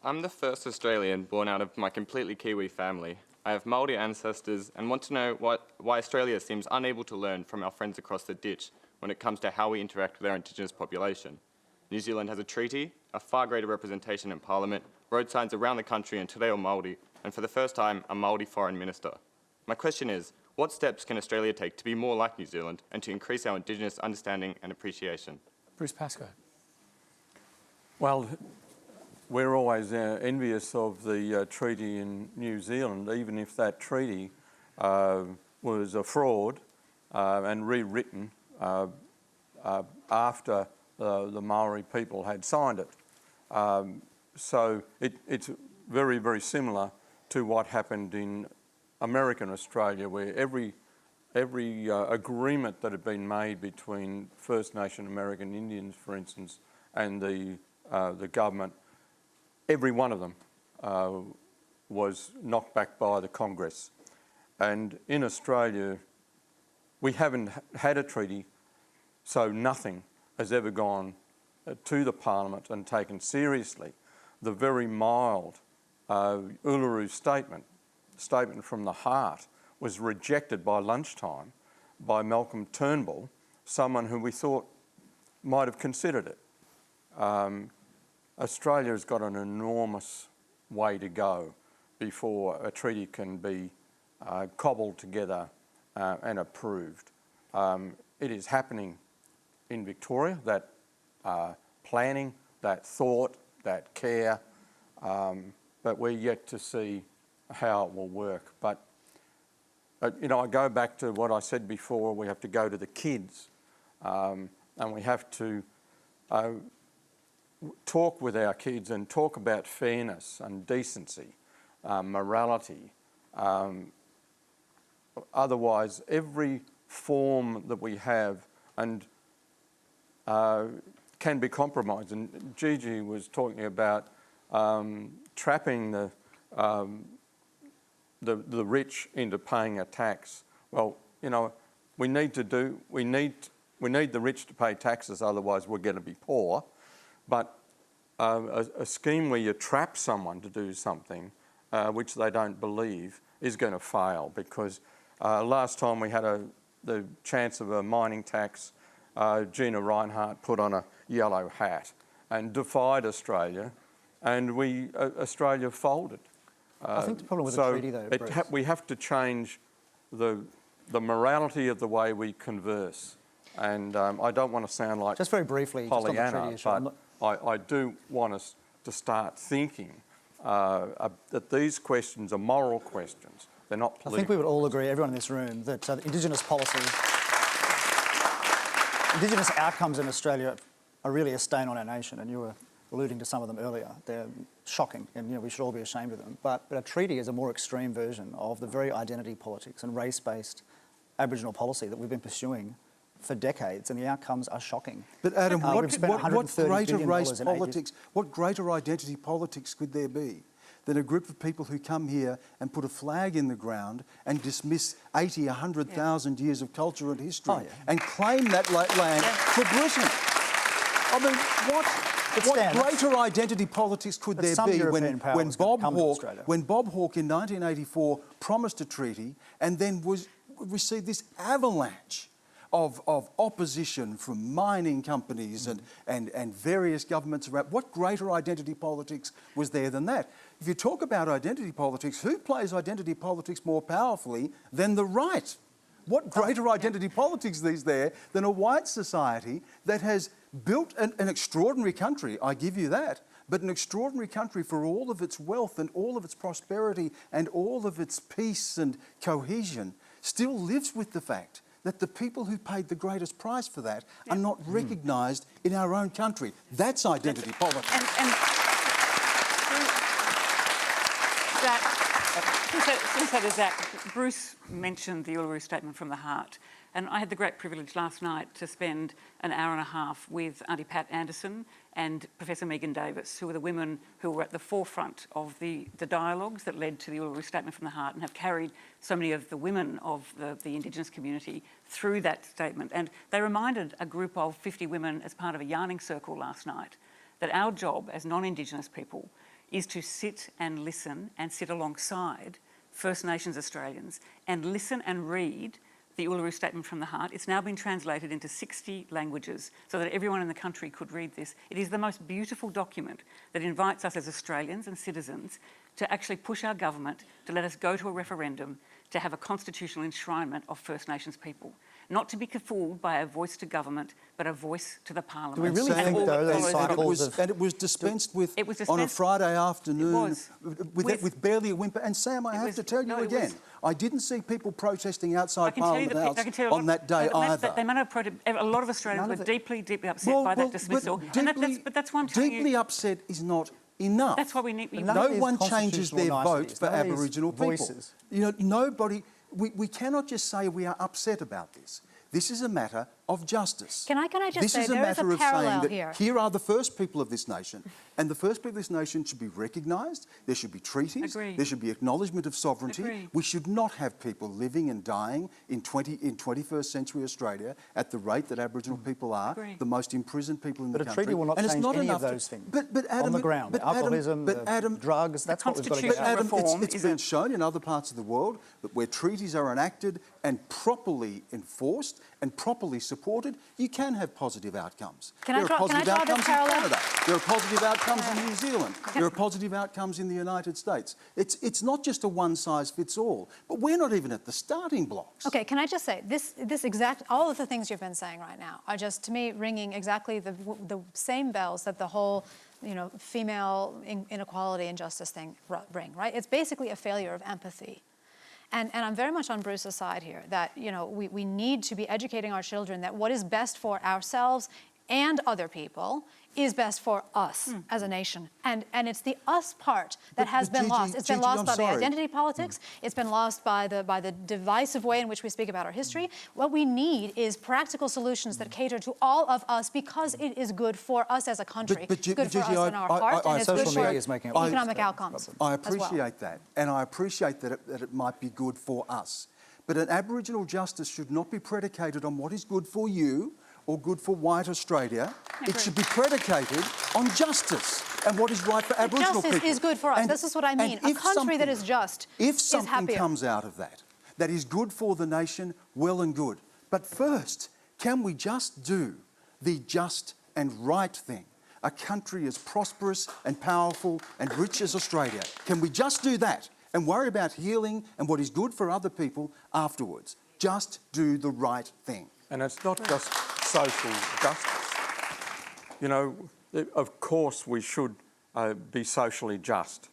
I'm the first Australian born out of my completely Kiwi family. I have Māori ancestors and want to know why Australia seems unable to learn from our friends across the ditch when it comes to how we interact with our Indigenous population. New Zealand has a treaty, a far greater representation in Parliament, road signs around the country and Te Reo Māori, and for the first time, a Māori foreign minister. My question is, what steps can Australia take to be more like New Zealand and to increase our Indigenous understanding and appreciation? Bruce Pascoe. Well, we're always envious of the treaty in New Zealand, even if that treaty was a fraud and rewritten after the Maori people had signed it. So it's very, very similar to what happened in American Australia, where every agreement that had been made between First Nation American Indians, for instance, and the government, every one of them was knocked back by the Congress. And in Australia, we haven't had a treaty, so nothing has ever gone to the Parliament and taken seriously. The very mild Uluru statement from the heart, was rejected by lunchtime by Malcolm Turnbull, someone who we thought might have considered it. Australia has got an enormous way to go before a treaty can be cobbled together and approved. It is happening in Victoria, that planning, that thought, that care, but we're yet to see how it will work. But you know, I go back to what I said before, we have to go to the kids and we have to talk with our kids and talk about fairness and decency, morality. Otherwise, every form that we have and can be compromised. And Gigi was talking about trapping the rich into paying a tax. Well, you know, we need the rich to pay taxes, otherwise we're going to be poor. But a scheme where you trap someone to do something which they don't believe is going to fail, because last time we had the chance of a mining tax, Gina Reinhardt put on a yellow hat and defied Australia, and Australia folded. I think the problem with the treaty, though, Bruce, we have to change the morality of the way we converse. And I don't want to sound like just very briefly, Pollyanna, but I do want us to start thinking that these questions are moral questions. They're not political. I think we would all agree, everyone in this room, that Indigenous policy, Indigenous outcomes in Australia are really a stain on our nation, and you were alluding to some of them earlier. They're shocking, and you know, we should all be ashamed of them. But a treaty is a more extreme version of the very identity politics and race-based Aboriginal policy that we've been pursuing for decades, and the outcomes are shocking. But Adam, what greater race politics, what greater identity politics could there be than a group of people who come here and put a flag in the ground and dismiss 80, 100,000 years of culture and history and claim that land for Britain? I mean, what greater identity politics could there be when Bob Hawke in 1984 promised a treaty and then received this avalanche of opposition from mining companies and various governments around? What greater identity politics was there than that? If you talk about identity politics, who plays identity politics more powerfully than the right? What greater identity politics is there than a white society that has built an extraordinary country, I give you that, but an extraordinary country for all of its wealth and all of its prosperity and all of its peace and cohesion, still lives with the fact that the people who paid the greatest price for that are not recognised in our own country. That's identity politics. Bruce mentioned the Uluru Statement from the Heart, and I had the great privilege last night to spend an hour and a half with Auntie Pat Anderson and Professor Megan Davis, who were the women who were at the forefront of the dialogues that led to the Uluru Statement from the Heart and have carried so many of the women of the Indigenous community through that statement. And they reminded a group of 50 women as part of a yarning circle last night that our job as non-Indigenous people is to sit and listen and sit alongside First Nations Australians and listen and read the Uluru Statement from the Heart. It's now been translated into 60 languages so that everyone in the country could read this. It is the most beautiful document that invites us as Australians and citizens to actually push our government to let us go to a referendum to have a constitutional enshrinement of First Nations people. Not to be fooled by a voice to government, but a voice to the Parliament. Do we really think, though, that cycles and it was dispensed with It was on a dispensed- Friday afternoon With- with barely a whimper. And Sam, I have to tell you again, I didn't see people protesting outside Parliament House on that day either. They might have a lot of Australians were deeply, deeply upset by that dismissal. But that's why I'm telling you. deeply upset is not enough. That's why we need. None of No these one changes their constitutional vote niceties, for none of these Aboriginal people. voices. You know, nobody. We cannot just say we are upset about this. This is a matter of justice. Can I just this say is a there is matter a of saying parallel that here. here are the first people of this nation, and the first people of this nation should be recognised. There should be treaties. Agree. There should be acknowledgement of sovereignty. Agree. We should not have people living and dying in 21st century Australia at the rate that Aboriginal people are, Agree. the most imprisoned people in But the a country. treaty will not And it's change not any of enough to- those things But Adam, on the ground. but Adam- Alcoholism, but Adam, drugs, that's what we've got to get but out. Adam, reform it's is been a- shown in other parts of the world that where treaties are enacted and properly enforced and properly supported, you can have positive outcomes. Can I There draw- are can I positive draw this outcomes in parallel? Canada. There are positive outcomes in New Zealand. There are positive outcomes in the United States. It's not just a one-size-fits-all, but we're not even at the starting blocks. Okay, can I just say, all of the things you've been saying right now are just, to me, ringing exactly the same bells that the whole, female inequality and justice thing ring, right? It's basically a failure of empathy. And I'm very much on Bruce's side here, that, we need to be educating our children that what is best for ourselves and other people is best for us as a nation. And it's the us part that has been Gigi, lost. It's been lost I'm by the sorry. identity politics. It's been lost by the divisive way in which we speak about our history. What we need is practical solutions that cater to all of us because it is good for us as a country. It's good for Gigi, us in our heart, and it's good social for media is making it worse. economic outcomes I as well. appreciate that, and I appreciate that it might be good for us. But an Aboriginal justice should not be predicated on what is good for you or good for white Australia. It should be predicated on justice and what is right for Aboriginal Justice people. is good for us. And- This is what I mean. and A if country that something- is just If is something happier. comes out of that is good for the nation, well and good. But first, can we just do the just and right thing? A country as prosperous and powerful and rich as Australia. Can we just do that and worry about healing and what is good for other people afterwards? Just do the right thing. And it's not just social justice. Of course we should be socially just.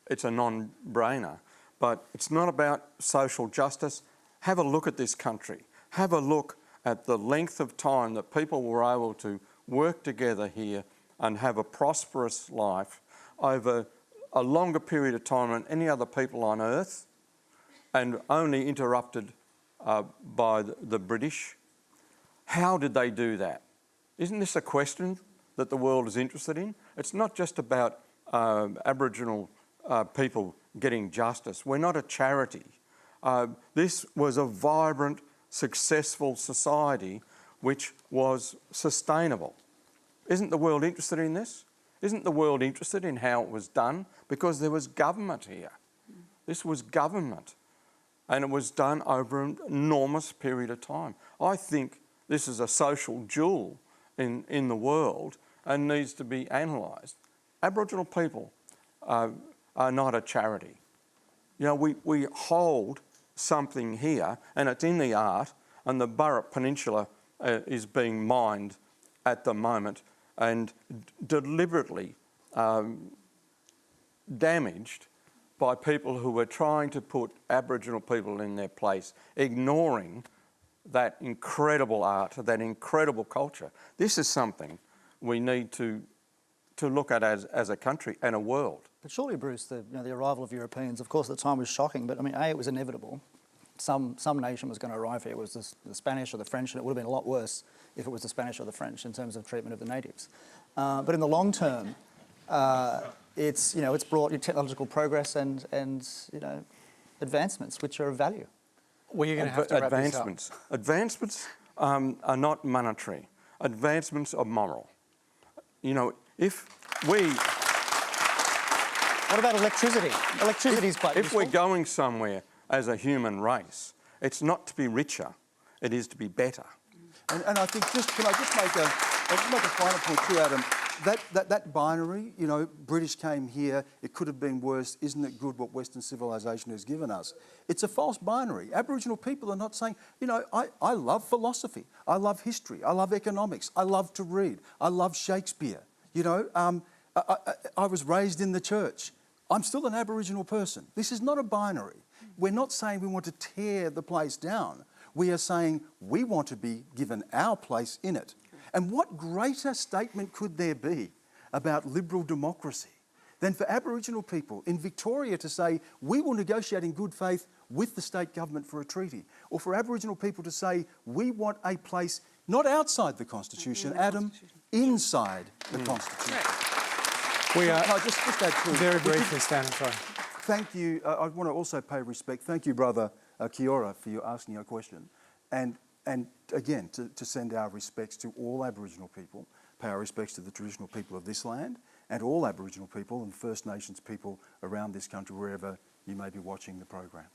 It's a non-brainer. But it's not about social justice. Have a look at this country. Have a look at the length of time that people were able to work together here and have a prosperous life over a longer period of time than any other people on earth, and only interrupted by the British. How did they do that? Isn't this a question that the world is interested in? It's not just about Aboriginal people getting justice. We're not a charity. This was a vibrant, successful society which was sustainable. Isn't the world interested in this? Isn't the world interested in how it was done? Because there was government here. This was government. And it was done over an enormous period of time. I think this is a social jewel in the world and needs to be analysed. Aboriginal people are not a charity. We hold something here, and it's in the art, and the Burrup Peninsula is being mined at the moment and deliberately damaged by people who were trying to put Aboriginal people in their place, ignoring that incredible art, that incredible culture. This is something we need to look at as a country and a world. But surely, Bruce, the arrival of Europeans, of course, at the time was shocking, but it was inevitable. Some nation was going to arrive here. It was the Spanish or the French, and it would have been a lot worse if it was the Spanish or the French in terms of treatment of the natives. But in the long term, it's brought technological progress and advancements which are of value. Well, you're going to have to wrap this up. Advancements are not monetary. Advancements are moral. If we What about electricity? Electricity is quite If useful. we're going somewhere as a human race, it's not to be richer, it is to be better. And I think can I just make a final point too, Adam? That binary, you know, British came here, it could have been worse, isn't it good what Western civilization has given us? It's a false binary. Aboriginal people are not saying, you know, I love philosophy, I love history, I love economics, I love to read, I love Shakespeare. You know, I was raised in the church. I'm still an Aboriginal person. This is not a binary. We're not saying we want to tear the place down. We are saying we want to be given our place in it. And what greater statement could there be about liberal democracy than for Aboriginal people in Victoria to say, we will negotiate in good faith with the state government for a treaty, or for Aboriginal people to say, we want a place not outside the Constitution, Adam, inside the Constitution. We are No, just add to it. very briefly, Stan, I'm sorry. Thank you. I want to also pay respect. Thank you, brother Kiora, for your asking your question. And again, to send our respects to all Aboriginal people, pay our respects to the traditional people of this land and all Aboriginal people and First Nations people around this country, wherever you may be watching the program.